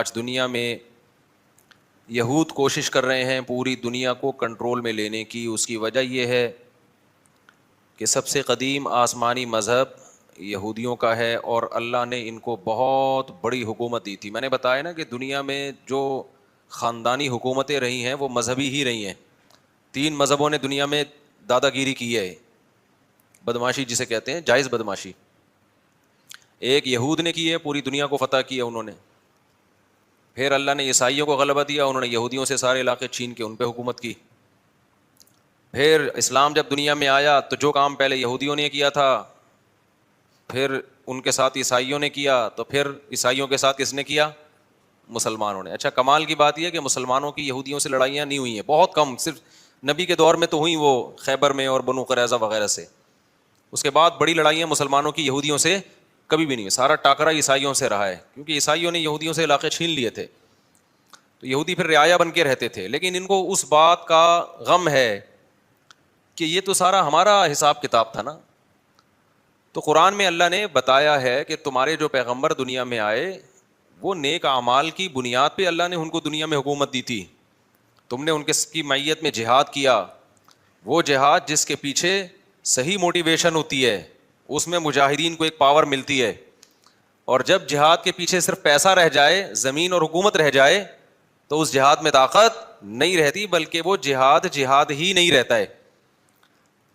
آج دنیا میں یہود کوشش کر رہے ہیں پوری دنیا کو کنٹرول میں لینے کی. اس کی وجہ یہ ہے کہ سب سے قدیم آسمانی مذہب یہودیوں کا ہے اور اللہ نے ان کو بہت بڑی حکومت دی تھی. میں نے بتایا نا کہ دنیا میں جو خاندانی حکومتیں رہی ہیں وہ مذہبی ہی رہی ہیں. 3 مذہبوں نے دنیا میں دادا گیری کی ہے, بدماشی جسے کہتے ہیں, جائز بدماشی. ایک یہود نے کی ہے, پوری دنیا کو فتح کیا انہوں نے. پھر اللہ نے عیسائیوں کو غلبہ دیا, انہوں نے یہودیوں سے سارے علاقے چھین کے ان پہ حکومت کی. پھر اسلام جب دنیا میں آیا تو جو کام پہلے یہودیوں نے کیا تھا پھر ان کے ساتھ عیسائیوں نے کیا, تو پھر عیسائیوں کے ساتھ کس نے کیا؟ مسلمانوں نے. اچھا, کمال کی بات یہ ہے کہ مسلمانوں کی یہودیوں سے لڑائیاں نہیں ہوئی ہیں, بہت کم, صرف نبی کے دور میں تو ہوئی وہ خیبر میں اور بنو قریظہ وغیرہ سے. اس کے بعد بڑی لڑائیاں مسلمانوں کی یہودیوں سے کبھی بھی نہیں ہوئی. سارا ٹاکرا عیسائیوں سے رہا ہے, کیونکہ عیسائیوں نے یہودیوں سے علاقے چھین لیے تھے. تو یہودی پھر رعایا بن کے رہتے تھے, لیکن ان کو اس بات کا غم ہے کہ یہ تو سارا ہمارا حساب کتاب تھا نا. تو قرآن میں اللہ نے بتایا ہے کہ تمہارے جو پیغمبر دنیا میں آئے وہ نیک اعمال کی بنیاد پہ اللہ نے ان کو دنیا میں حکومت دی تھی. تم نے ان کی معیت میں جہاد کیا, وہ جہاد جس کے پیچھے صحیح موٹیویشن ہوتی ہے, اس میں مجاہدین کو ایک پاور ملتی ہے. اور جب جہاد کے پیچھے صرف پیسہ رہ جائے, زمین اور حکومت رہ جائے, تو اس جہاد میں طاقت نہیں رہتی, بلکہ وہ جہاد ہی نہیں رہتا ہے.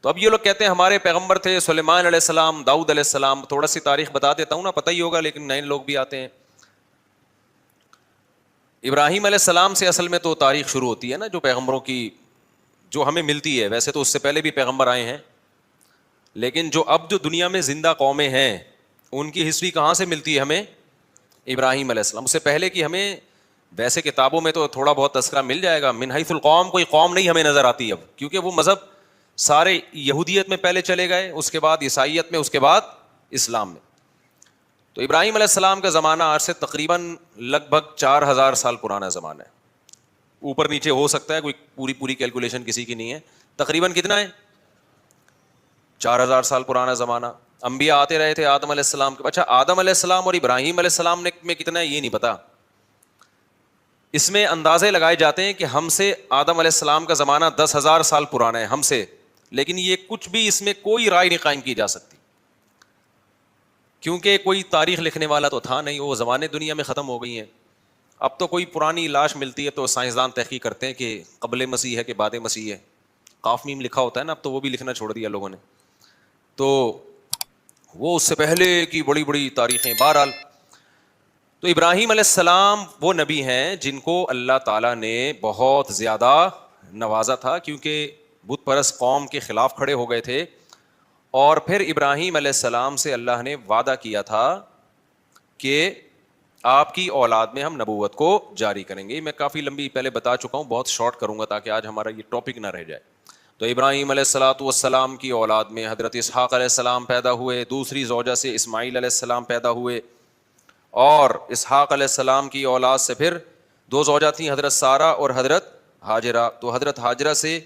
تو اب یہ لوگ کہتے ہیں ہمارے پیغمبر تھے سلیمان علیہ السلام, داؤد علیہ السلام. تھوڑا سی تاریخ بتا دیتا ہوں نا, پتہ ہی ہوگا لیکن نئے لوگ بھی آتے ہیں. ابراہیم علیہ السلام سے اصل میں تو تاریخ شروع ہوتی ہے نا, جو پیغمبروں کی جو ہمیں ملتی ہے. ویسے تو اس سے پہلے بھی پیغمبر آئے ہیں, لیکن جو اب جو دنیا میں زندہ قومیں ہیں ان کی ہسٹری کہاں سے ملتی ہے ہمیں؟ ابراہیم علیہ السلام. اس سے پہلے کی ہمیں ویسے کتابوں میں تو تھوڑا بہت تذکرہ مل جائے گا, من حیث القوم کوئی قوم نہیں ہمیں نظر آتی اب, کیونکہ وہ مذہب سارے یہودیت میں پہلے چلے گئے, اس کے بعد عیسائیت میں, اس کے بعد اسلام میں. تو ابراہیم علیہ السلام کا زمانہ آج سے تقریباً لگ بھگ 4000 سال پرانا زمانہ ہے. اوپر نیچے ہو سکتا ہے, کوئی پوری کیلکولیشن کسی کی نہیں ہے. تقریباً کتنا ہے؟ 4000 سال پرانا زمانہ. انبیاء آتے رہے تھے آدم علیہ السلام کے. اچھا, آدم علیہ السلام اور ابراہیم علیہ السلام میں کتنا ہے یہ نہیں پتا. اس میں اندازے لگائے جاتے ہیں کہ ہم سے آدم علیہ السلام کا زمانہ 10,000 سال پرانا ہے ہم سے, لیکن یہ کچھ بھی اس میں کوئی رائے نہیں قائم کی جا سکتی, کیونکہ کوئی تاریخ لکھنے والا تو تھا نہیں, وہ زمانے دنیا میں ختم ہو گئی ہیں. اب تو کوئی پرانی لاش ملتی ہے تو سائنسدان تحقیق کرتے ہیں کہ قبل مسیح ہے کہ بعد مسیح ہے. قاف میم لکھا ہوتا ہے نا, اب تو وہ بھی لکھنا چھوڑ دیا لوگوں نے, تو وہ اس سے پہلے کی بڑی بڑی تاریخیں. بہرحال تو ابراہیم علیہ السلام وہ نبی ہیں جن کو اللہ تعالیٰ نے بہت زیادہ نوازا تھا, کیونکہ بت پرست قوم کے خلاف کھڑے ہو گئے تھے. اور پھر ابراہیم علیہ السلام سے اللہ نے وعدہ کیا تھا کہ آپ کی اولاد میں ہم نبوت کو جاری کریں گے. میں کافی لمبی پہلے بتا چکا ہوں, بہت شارٹ کروں گا تاکہ آج ہمارا یہ ٹاپک نہ رہ جائے. تو ابراہیم علیہ الصلوۃ والسلام کی اولاد میں حضرت اسحاق علیہ السلام پیدا ہوئے, دوسری زوجہ سے اسماعیل علیہ السلام پیدا ہوئے, اور اسحاق علیہ السلام کی اولاد سے پھر 2 زوجہ تھیں, حضرت سارہ اور حضرت ہاجرہ. تو حضرت ہاجرہ سے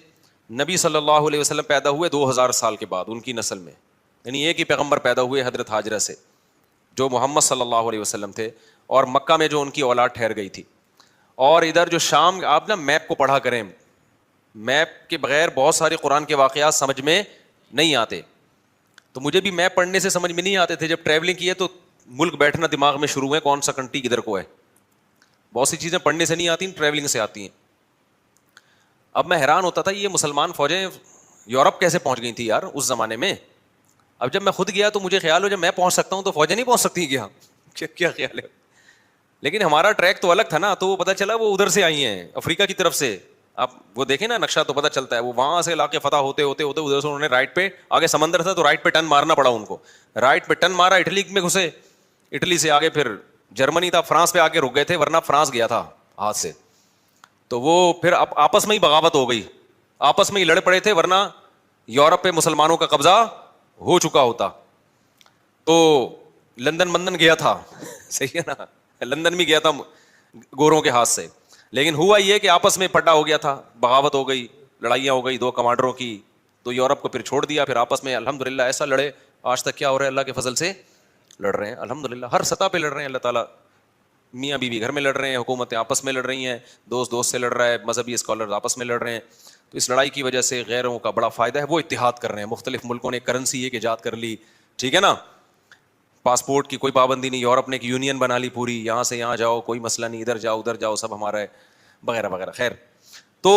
نبی صلی اللہ علیہ وسلم پیدا ہوئے 2000 سال کے بعد ان کی نسل میں, یعنی ایک ہی پیغمبر پیدا ہوئے حضرت ہاجرہ سے جو محمد صلی اللہ علیہ وسلم تھے, اور مکہ میں جو ان کی اولاد ٹھہر گئی تھی. اور ادھر جو شام, آپ نا میپ کو پڑھا کریں, میپ کے بغیر بہت سارے قرآن کے واقعات سمجھ میں نہیں آتے. تو مجھے بھی میپ پڑھنے سے سمجھ میں نہیں آتے تھے, جب ٹریولنگ کی ہے تو ملک بیٹھنا دماغ میں شروع ہے, کون سا کنٹری کدھر کو ہے. بہت سی چیزیں پڑھنے سے نہیں آتی, ٹریولنگ سے آتی ہیں. اب میں حیران ہوتا تھا یہ مسلمان فوجیں یورپ کیسے پہنچ گئی تھی یار اس زمانے میں. اب جب میں خود گیا تو مجھے خیال ہو جب میں پہنچ سکتا ہوں تو فوجیں نہیں پہنچ سکتی کیا؟ کیا خیال ہے؟ لیکن ہمارا ٹریک تو الگ تھا نا, تو وہ پتہ چلا وہ ادھر سے آئی ہیں افریقہ کی طرف سے. آپ وہ دیکھیں نا نقشہ تو پتہ چلتا ہے, وہ وہاں سے علاقے فتح ہوتے ہوتے ہوتے ادھر سے انہوں نے رائٹ پہ, آگے سمندر تھا تو رائٹ پہ ٹرن مارنا پڑا ان کو. رائٹ پہ ٹرن مارا, اٹلی میں گھسے, اٹلی سے آگے پھر جرمنی تھا, فرانس پہ آ کے رک گئے تھے, ورنہ فرانس گیا تھا ہاتھ سے. تو وہ پھر آپس میں ہی بغاوت ہو گئی, آپس میں ہی لڑ پڑے تھے, ورنہ یورپ پہ مسلمانوں کا قبضہ ہو چکا ہوتا. تو لندن گیا تھا صحیح ہے نا, لندن بھی گیا تھا گوروں کے ہاتھ سے, لیکن ہوا یہ کہ آپس میں پھٹا ہو گیا تھا, بغاوت ہو گئی, لڑائیاں ہو گئی 2 کمانڈروں کی. تو یورپ کو پھر چھوڑ دیا, پھر آپس میں الحمدللہ ایسا لڑے, آج تک کیا ہو رہا ہے اللہ کے فضل سے لڑ رہے ہیں الحمدللہ, ہر سطح پہ لڑ رہے ہیں اللہ تعالیٰ میاں بیوی گھر میں لڑ رہے ہیں, حکومتیں آپس میں لڑ رہی ہیں, دوست دوست سے لڑ رہا ہے, مذہبی اسکالر آپس میں لڑ رہے ہیں. تو اس لڑائی کی وجہ سے غیروں کا بڑا فائدہ ہے, وہ اتحاد کر رہے ہیں. مختلف ملکوں نے کرنسی ایک ایجاد کر لی, ٹھیک ہے نا, پاسپورٹ کی کوئی پابندی نہیں, یورپ نے ایک یونین بنا لی پوری, یہاں سے یہاں جاؤ کوئی مسئلہ نہیں, ادھر جاؤ ادھر جاؤ سب ہمارا ہے, وغیرہ وغیرہ. خیر, تو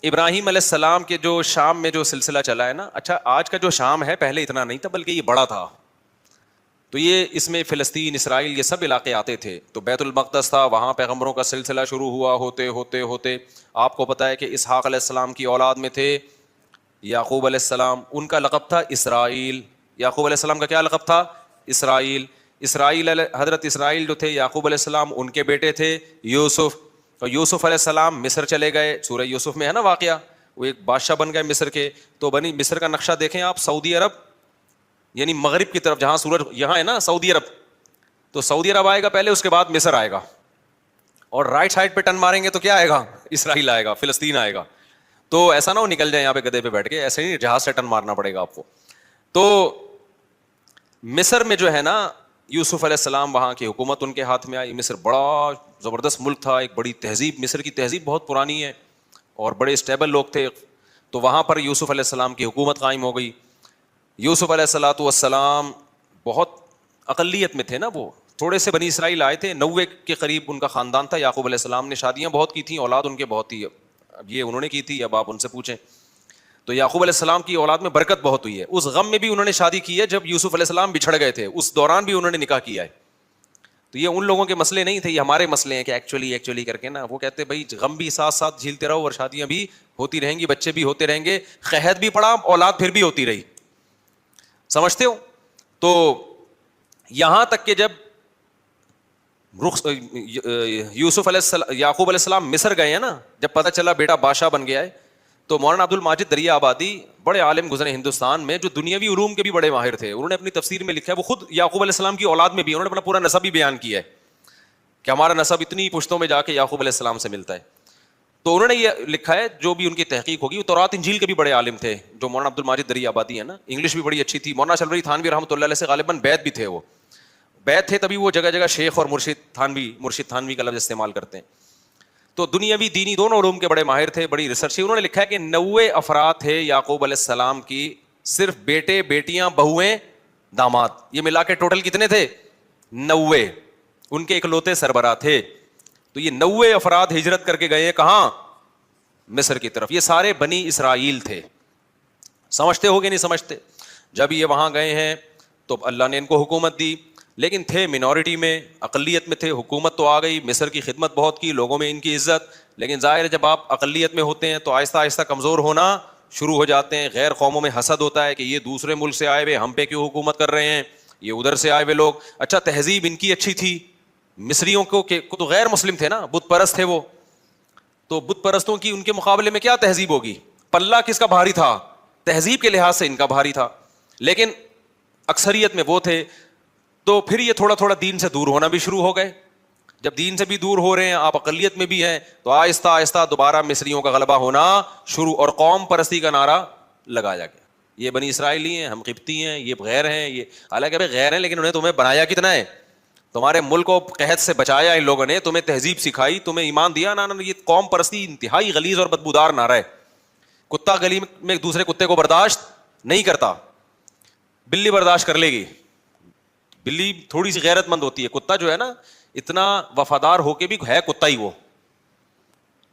ابراہیم علیہ السلام کے جو شام میں جو سلسلہ چلا ہے نا, اچھا آج کا جو شام ہے پہلے اتنا نہیں تھا بلکہ یہ بڑا تھا. تو یہ اس میں فلسطین, اسرائیل, یہ سب علاقے آتے تھے. تو بیت المقدس تھا, وہاں پیغمبروں کا سلسلہ شروع ہوا, ہوتے ہوتے ہوتے آپ کو پتہ ہے کہ اسحاق علیہ السلام کی اولاد میں تھے یعقوب علیہ السلام, ان کا لقب تھا اسرائیل. یعقوب علیہ السلام کا کیا لقب تھا؟ اسرائیل. حضرت اسرائیل جو تھے یعقوب علیہ السلام ان کے بیٹے تھے یوسف. اور یوسف علیہ السلام مصر چلے گئے, سورہ یوسف میں ہے نا واقعہ, وہ ایک بادشاہ بن گئے مصر کے. تو بنی مصر کا نقشہ دیکھیں آپ, سعودی عرب یعنی مغرب کی طرف, جہاں سورج یہاں ہے نا سعودی عرب, تو سعودی عرب آئے گا پہلے, اس کے بعد مصر آئے گا, اور رائٹ سائڈ پہ ٹرن ماریں گے تو کیا آئے گا؟ اسرائیل آئے گا, فلسطین آئے گا. تو ایسا نہ ہو نکل جائیں یہاں پہ گدھے پہ بیٹھ کے, ایسے نہیں, جہاز سے ٹرن مارنا پڑے گا آپ کو. تو مصر میں جو ہے نا یوسف علیہ السلام, وہاں کی حکومت ان کے ہاتھ میں آئی. مصر بڑا زبردست ملک تھا, ایک بڑی تہذیب, مصر کی تہذیب بہت پرانی ہے اور بڑے اسٹیبل لوگ تھے. تو وہاں پر یوسف علیہ السلام کی حکومت قائم ہو گئی. یوسف علیہ السلام بہت اقلیت میں تھے نا, وہ تھوڑے سے بنی اسرائیل آئے تھے, 90 کے قریب ان کا خاندان تھا. یعقوب علیہ السلام نے شادیاں بہت کی تھیں, اولاد ان کے بہت تھی, اب یہ انہوں نے کی تھی, اب آپ ان سے پوچھیں. تو یعقوب علیہ السلام کی اولاد میں برکت بہت ہوئی ہے. اس غم میں بھی انہوں نے شادی کی ہے جب یوسف علیہ السلام بچھڑ گئے تھے, اس دوران بھی انہوں نے نکاح کیا ہے. تو یہ ان لوگوں کے مسئلے نہیں تھے, یہ ہمارے مسئلے ہیں کہ ایکچولی کر کے نا, وہ کہتے بھائی غم بھی ساتھ ساتھ جھیلتے رہو اور شادیاں بھی ہوتی رہیں گی, بچے بھی ہوتے رہیں گے, قحط بھی پڑا, اولاد پھر بھی ہوتی رہی. سمجھتے ہو؟ تو یہاں تک کہ جب یوسف علیہ السلام, یعقوب علیہ السلام مصر گئے ہیں نا, جب پتہ چلا بیٹا بادشاہ بن گیا ہے, تو مولانا عبد الماجد دریا آبادی بڑے عالم گزرے ہندوستان میں, جو دنیاوی علوم کے بھی بڑے ماہر تھے. انہوں نے اپنی تفسیر میں لکھا ہے, وہ خود یعقوب علیہ السلام کی اولاد میں بھی انہوں نے اپنا پورا نسب بھی بیان کیا ہے کہ ہمارا نسب اتنی پشتوں میں جا کے یعقوب علیہ السلام سے ملتا ہے. تو انہوں نے یہ لکھا ہے, جو بھی ان کی تحقیق ہوگی, وہ تورات انجیل کے بھی بڑے عالم تھے جو مولانا عبد الماجد دریا آبادی ہے نا, انگلش بھی بڑی اچھی تھی. مولانا شلوری تھانوی رحمۃ اللہ علیہ سے غالباً بیت بھی تھے, وہ بیت تھے, تبھی وہ جگہ جگہ شیخ اور مرشد تھانوی کا لفظ استعمال کرتے ہیں. تو دنیاوی دینی دونوں علوم کے بڑے ماہر تھے, بڑی ریسرچ. انہوں نے لکھا ہے کہ 90 افراد تھے یعقوب علیہ السلام کی, صرف بیٹے, بیٹیاں, بہویں, داماد, یہ ملا کے ٹوٹل کتنے تھے؟ 90. ان کے اکلوتے سربراہ تھے. تو یہ 90 افراد ہجرت کر کے گئے کہاں؟ مصر کی طرف. یہ سارے بنی اسرائیل تھے. سمجھتے ہو گے نہیں سمجھتے؟ جب یہ وہاں گئے ہیں تو اللہ نے ان کو حکومت دی, لیکن تھے منورٹی میں, اقلیت میں تھے. حکومت تو آ گئی, مصر کی خدمت بہت کی, لوگوں میں ان کی عزت, لیکن ظاہر ہے جب آپ اقلیت میں ہوتے ہیں تو آہستہ آہستہ کمزور ہونا شروع ہو جاتے ہیں. غیر قوموں میں حسد ہوتا ہے کہ یہ دوسرے ملک سے آئے ہوئے ہم پہ کیوں حکومت کر رہے ہیں, یہ ادھر سے آئے ہوئے لوگ. اچھا تہذیب ان کی اچھی تھی, مصریوں کو تو غیر مسلم تھے نا, بت پرست تھے وہ, تو بت پرستوں کی ان کے مقابلے میں کیا تہذیب ہوگی؟ پلہ کس کا بھاری تھا؟ تہذیب کے لحاظ سے ان کا بھاری تھا, لیکن اکثریت میں وہ تھے. تو پھر یہ تھوڑا تھوڑا دین سے دور ہونا بھی شروع ہو گئے. جب دین سے بھی دور ہو رہے ہیں, آپ اقلیت میں بھی ہیں, تو آہستہ آہستہ دوبارہ مصریوں کا غلبہ ہونا شروع, اور قوم پرستی کا نعرہ لگایا گیا. یہ بنی اسرائیلی ہیں, ہم قبطی ہیں, یہ غیر ہیں, یہ حالانکہ غیر ہیں, لیکن انہیں تمہیں بنایا کتنا ہے؟ تمہارے ملک کو قحط سے بچایا ان لوگوں نے, تمہیں تہذیب سکھائی, تمہیں ایمان دیا نا. یہ قوم پرستی انتہائی غلیظ اور بدبودار نعرہ ہے. کتا گلی میں ایک دوسرے کتے کو برداشت نہیں کرتا, بلی برداشت کر لے گی. بلی تھوڑی سی غیرت مند ہوتی ہے, کتا جو ہے نا اتنا وفادار ہو کے بھی ہے کتا ہی وہ.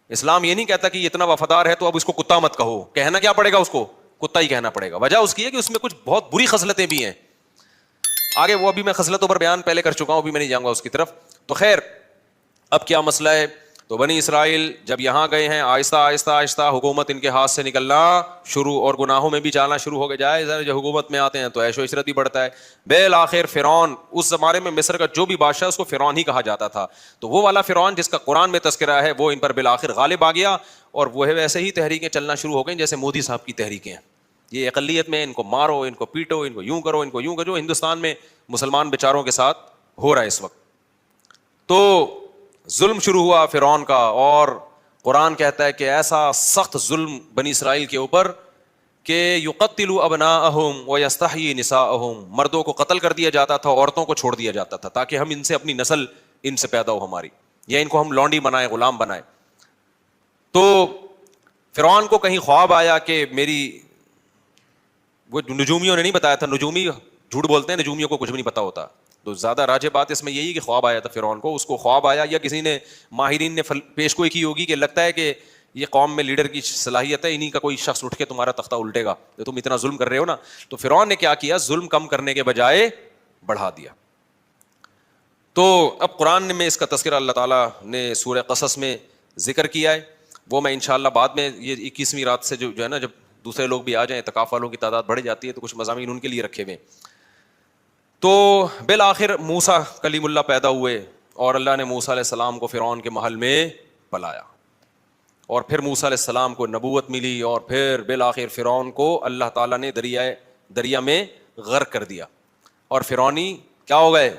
اسلام یہ نہیں کہتا کہ یہ اتنا وفادار ہے تو اب اس کو کتا مت کہو, کہنا کیا پڑے گا اس کو؟ کتا ہی کہنا پڑے گا. وجہ اس کی ہے کہ اس میں کچھ بہت بری خصلتیں بھی ہیں. آگے وہ ابھی میں خصلتوں پر بیان پہلے کر چکا ہوں, ابھی میں نہیں جاؤں گا اس کی طرف. تو خیر, اب کیا مسئلہ ہے؟ تو بنی اسرائیل جب یہاں گئے ہیں, آہستہ آہستہ آہستہ حکومت ان کے ہاتھ سے نکلنا شروع, اور گناہوں میں بھی چالنا شروع ہو گئے. جائے جب حکومت میں آتے ہیں تو عیش و عشرت بھی بڑھتا ہے. بالآخر فرعون, اس زمانے میں مصر کا جو بھی بادشاہ اس کو فرعون ہی کہا جاتا تھا, تو وہ والا فرعون جس کا قرآن میں تذکرہ ہے, وہ ان پر بالآخر غالب آ گیا, اور وہ ویسے ہی تحریکیں چلنا شروع ہو گئیں جیسے مودی صاحب کی تحریکیں. یہ اقلیت میں ان کو مارو, ان کو پیٹو, ان کو یوں کرو, ان کو یوں کرو, جو ہندوستان میں مسلمان بیچاروں کے ساتھ ہو رہا ہے اس وقت. تو ظلم شروع ہوا فرعون کا, اور قرآن کہتا ہے کہ ایسا سخت ظلم بنی اسرائیل کے اوپر کہ یقتل ابناءہم ویستحیی نساءہم, مردوں کو قتل کر دیا جاتا تھا, عورتوں کو چھوڑ دیا جاتا تھا, تاکہ ہم ان سے اپنی نسل ان سے پیدا ہو ہماری, یا ان کو ہم لونڈی بنائیں, غلام بنائیں. تو فرعون کو کہیں خواب آیا کہ میری, وہ نجومیوں نے نہیں بتایا تھا, نجومی جھوٹ بولتے ہیں, نجومیوں کو کچھ بھی نہیں پتا ہوتا, تو زیادہ راجع بات اس میں یہی کہ خواب آیا تھا فرعون کو, اس کو خواب آیا یا کسی نے ماہرین نے پیش گوئی کی ہوگی کہ لگتا ہے کہ یہ قوم میں لیڈر کی صلاحیت ہے, انہی کا کوئی شخص اٹھ کے تمہارا تختہ الٹے گا, تو تم اتنا ظلم کر رہے ہو نا. تو فرعون نے کیا کیا, ظلم کم کرنے کے بجائے بڑھا دیا. تو اب قرآن میں اس کا تذکرہ اللہ تعالیٰ نے سورہ قصص میں ذکر کیا ہے, وہ میں انشاءاللہ بعد میں, یہ 21ویں رات سے جو ہے نا, جب دوسرے لوگ بھی آ جائیں, اعتکاف والوں کی تعداد بڑھ جاتی ہے, تو کچھ مضامین ان کے لیے رکھے ہوئے. تو بالآخر موسیٰ کلیم اللہ پیدا ہوئے, اور اللہ نے موسیٰ علیہ السلام کو فرعون کے محل میں پلایا, اور پھر موسیٰ علیہ السلام کو نبوت ملی, اور پھر بالآخر فرعون کو اللہ تعالیٰ نے دریا میں غرق کر دیا, اور فرعونی کیا ہو گئے,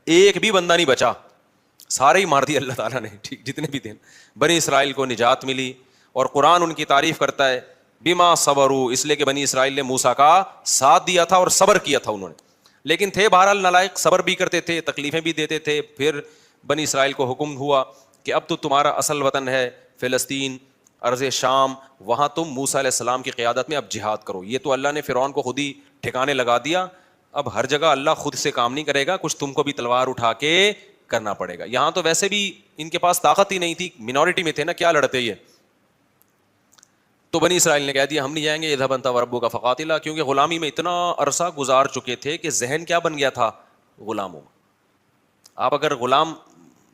ایک بھی بندہ نہیں بچا, سارے ہی مار دیا اللہ تعالیٰ نے, ٹھیک, جتنے بھی تھے. بنی اسرائیل کو نجات ملی, اور قرآن ان کی تعریف کرتا ہے بما صبروا, اس لیے کہ بنی اسرائیل نے موسیٰ کا ساتھ دیا تھا اور صبر کیا تھا انہوں نے, لیکن تھے بہرحال نالائق, صبر بھی کرتے تھے, تکلیفیں بھی دیتے تھے. پھر بنی اسرائیل کو حکم ہوا کہ اب تو تمہارا اصل وطن ہے فلسطین, ارض شام, وہاں تم موسیٰ علیہ السلام کی قیادت میں اب جہاد کرو. یہ تو اللہ نے فرعون کو خود ہی ٹھکانے لگا دیا, اب ہر جگہ اللہ خود سے کام نہیں کرے گا, کچھ تم کو بھی تلوار اٹھا کے کرنا پڑے گا. یہاں تو ویسے بھی ان کے پاس طاقت ہی نہیں تھی, منورٹی میں تھے نا, کیا لڑتے یہ. تو بنی اسرائیل نے کہہ دیا ہم نہیں جائیں گے, اذهب انت وربک فقاتلا, کیونکہ غلامی میں اتنا عرصہ گزار چکے تھے کہ ذہن کیا بن گیا تھا, غلاموں. آپ اگر غلام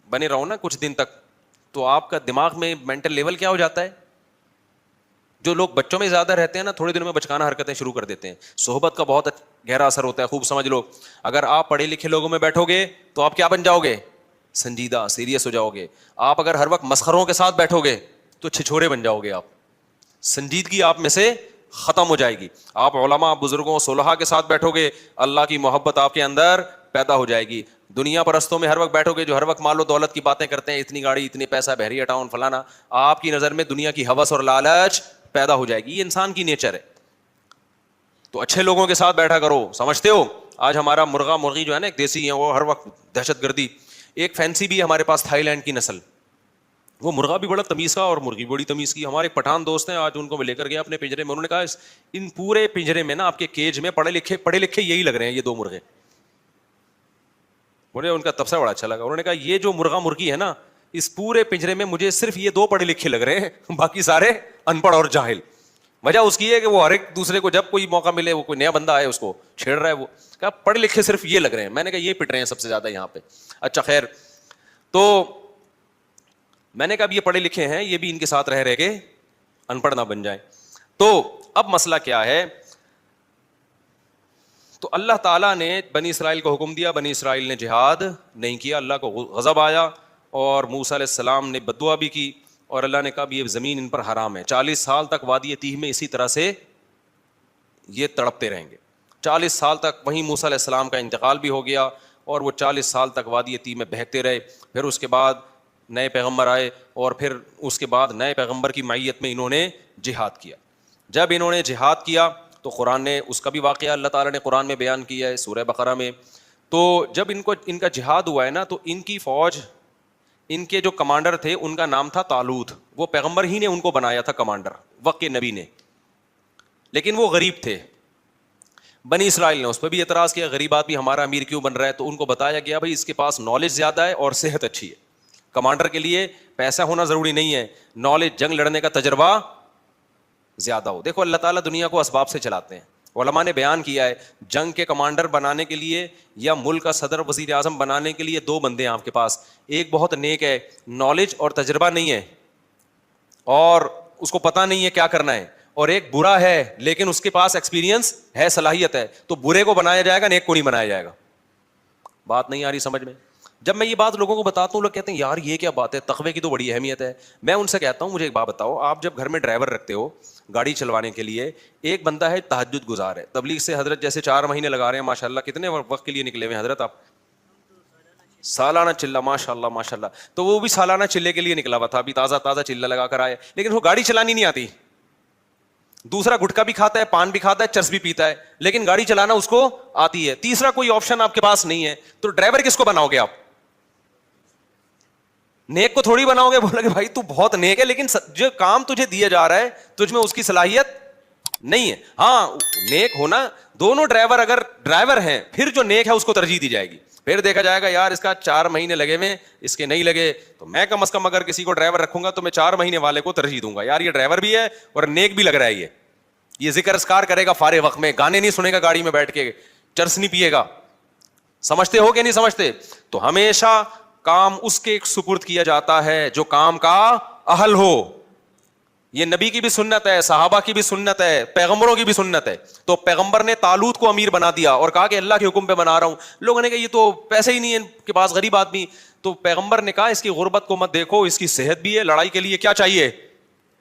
بنے رہو نا کچھ دن تک, تو آپ کا دماغ میں مینٹل لیول کیا ہو جاتا ہے. جو لوگ بچوں میں زیادہ رہتے ہیں نا, تھوڑے دنوں میں بچکانہ حرکتیں شروع کر دیتے ہیں. صحبت کا بہت گہرا اثر ہوتا ہے, خوب سمجھ لو. اگر آپ پڑھے لکھے لوگوں میں بیٹھو گے تو آپ کیا بن جاؤ گے, سنجیدہ, سیریس ہو جاؤ گے. آپ اگر ہر وقت مسخروں کے ساتھ بیٹھو گے تو چھچھورے بن جاؤ گے آپ, سنجیدگی آپ میں سے ختم ہو جائے گی. آپ علماء, بزرگوں, صلحاء کے ساتھ بیٹھو گے, اللہ کی محبت آپ کے اندر پیدا ہو جائے گی. دنیا پرستوں میں ہر وقت بیٹھو گے, جو ہر وقت مال و دولت کی باتیں کرتے ہیں, اتنی گاڑی, اتنی پیسہ, بحریہ ٹاؤن, فلانا, آپ کی نظر میں دنیا کی ہوس اور لالچ پیدا ہو جائے گی. یہ انسان کی نیچر ہے. تو اچھے لوگوں کے ساتھ بیٹھا کرو. سمجھتے ہو آج ہمارا مرغا مرغی جو ہے نا, ایک دیسی ہے, وہ ہر وقت دہشت گردی. ایک فینسی بھی ہے ہمارے پاس, تھائی لینڈ کی نسل, وہ مرغا بھی بڑا تمیز کا اور مرغی بڑی تمیز کی. ہمارے پٹھان دوست ہیں, آج ان کو میں لے کر گیا اپنے پنجرے میں, انہوں نے کہا ان پورے پنجرے میں نا, آپ کے کیج میں پڑھے لکھے یہی لگ رہے ہیں, یہ دو مرغے. مجھے ان کا تبصرہ بڑا اچھا لگا. انہوں نے کہا یہ جو مرغا مرغی ہے نا, اس پورے پنجرے میں مجھے صرف یہ دو پڑھے لکھے لگ رہے ہیں, باقی سارے ان پڑھ اور جاہل. وجہ اس کی ہے کہ وہ ہر ایک دوسرے کو جب کوئی موقع ملے, وہ کوئی نیا بندہ آئے اس کو چھیڑ رہا ہے. وہ کہا پڑھے لکھے صرف یہ لگ رہے ہیں. میں نے کہا یہ پٹ رہے ہیں سب سے زیادہ یہاں پہ. اچھا خیر, تو میں نے کہا اب یہ پڑھے لکھے ہیں, یہ بھی ان کے ساتھ رہ کے ان پڑھ نہ بن جائیں. تو اب مسئلہ کیا ہے, تو اللہ تعالیٰ نے بنی اسرائیل کو حکم دیا, بنی اسرائیل نے جہاد نہیں کیا, اللہ کو غضب آیا, اور موسیٰ علیہ السلام نے بد دعا بھی کی, اور اللہ نے کہا یہ زمین ان پر حرام ہے. 40 سال تک وادی تیہ میں اسی طرح سے یہ تڑپتے رہیں گے. 40 سال تک وہیں موسیٰ علیہ السلام کا انتقال بھی ہو گیا, اور وہ 40 سال تک وادی تیہ میں بہتے رہے. پھر اس کے بعد نئے پیغمبر آئے, اور پھر اس کے بعد نئے پیغمبر کی معیت میں انہوں نے جہاد کیا. جب انہوں نے جہاد کیا تو قرآن نے اس کا بھی واقعہ اللہ تعالیٰ نے قرآن میں بیان کیا ہے سورہ بقرہ میں. تو جب ان کا جہاد ہوا ہے نا, تو ان کی فوج, ان کے جو کمانڈر تھے ان کا نام تھا طالوت. وہ پیغمبر ہی نے ان کو بنایا تھا کمانڈر, وقت کے نبی نے, لیکن وہ غریب تھے. بنی اسرائیل نے اس پہ بھی اعتراض کیا, غریب آدمی ہمارا امیر کیوں بن رہا ہے. تو ان کو بتایا گیا بھائی اس کے پاس نالج زیادہ ہے اور صحت اچھی ہے. کمانڈر کے لیے پیسہ ہونا ضروری نہیں ہے, نالج, جنگ لڑنے کا تجربہ زیادہ ہو. دیکھو اللہ تعالیٰ دنیا کو اسباب سے چلاتے ہیں. علماء نے بیان کیا ہے جنگ کے کمانڈر بنانے کے لیے یا ملک کا صدر وزیر اعظم بنانے کے لیے 2 بندے ہیں آپ کے پاس. ایک بہت نیک ہے, نالج اور تجربہ نہیں ہے اور اس کو پتہ نہیں ہے کیا کرنا ہے, اور ایک برا ہے لیکن اس کے پاس ایکسپیرینس ہے, صلاحیت ہے. تو برے کو بنایا جائے گا, نیک کو نہیں بنایا جائے گا. بات نہیں آ رہی سمجھ میں؟ جب میں یہ بات لوگوں کو بتاتا ہوں, لوگ کہتے ہیں یار یہ کیا بات ہے, تقوی کی تو بڑی اہمیت ہے. میں ان سے کہتا ہوں مجھے ایک بات بتاؤ, آپ جب گھر میں ڈرائیور رکھتے ہو گاڑی چلوانے کے لیے, ایک بندہ ہے تہجد گزار ہے, تبلیغ سے حضرت جیسے 4 مہینے لگا رہے ہیں ماشاء اللہ, کتنے وقت کے لیے نکلے ہوئے ہیں حضرت آپ؟ سالانہ چلہ, ماشاء اللہ ماشاء اللہ. تو وہ بھی سالانہ چلے کے لیے نکلا ہوا تھا, ابھی تازہ چلہ لگا کر آئے, لیکن وہ گاڑی چلانی نہیں آتی. دوسرا گٹکا بھی کھاتا ہے, پان بھی کھاتا ہے, چرس بھی پیتا ہے, لیکن گاڑی چلانا اس کو آتی ہے. تیسرا کوئی آپشن آپ کے پاس نہیں ہے, تو ڈرائیور کس کو بناؤ گے آپ؟ نیک کو تھوڑی بناؤ گے, بولو گے بھائی تو بہت نیک ہے لیکن جو کام تجھے دیا جا رہا ہے تجھ میں اس کی صلاحیت نہیں ہے. ہاں نیک ہونا, دونوں ڈرائیور اگر ڈرائیور ہیں پھر جو نیک ہے اس کو ترجیح دی جائے گی. پھر دیکھا جائے گا یار اس کا 4 مہینے لگے ہوئے, اس کے نہیں لگے, تو میں کم از کم اگر کسی کو ڈرائیور رکھوں گا تو میں 4 مہینے والے کو ترجیح دوں گا, یار یہ ڈرائیور بھی ہے اور نیک بھی لگ رہا ہے, یہ ذکر اذکار کرے گا فارغ وقت میں, گانے نہیں سنے گا گاڑی میں بیٹھ کے, چرس نہیں پیے گا. سمجھتے ہو کہ نہیں سمجھتے؟ تو ہمیشہ کام اس کے سپرد کیا جاتا ہے جو کام کا اہل ہو. یہ نبی کی بھی سنت ہے, صحابہ کی بھی سنت ہے, پیغمبروں کی بھی سنت ہے. تو پیغمبر نے طالوت کو امیر بنا دیا اور کہا کہ اللہ کے حکم پہ بنا رہا ہوں. لوگوں نے کہا یہ تو پیسے ہی نہیں ہے ان کے پاس, غریب آدمی. تو پیغمبر نے کہا اس کی غربت کو مت دیکھو, اس کی صحت بھی ہے, لڑائی کے لیے کیا چاہیے؟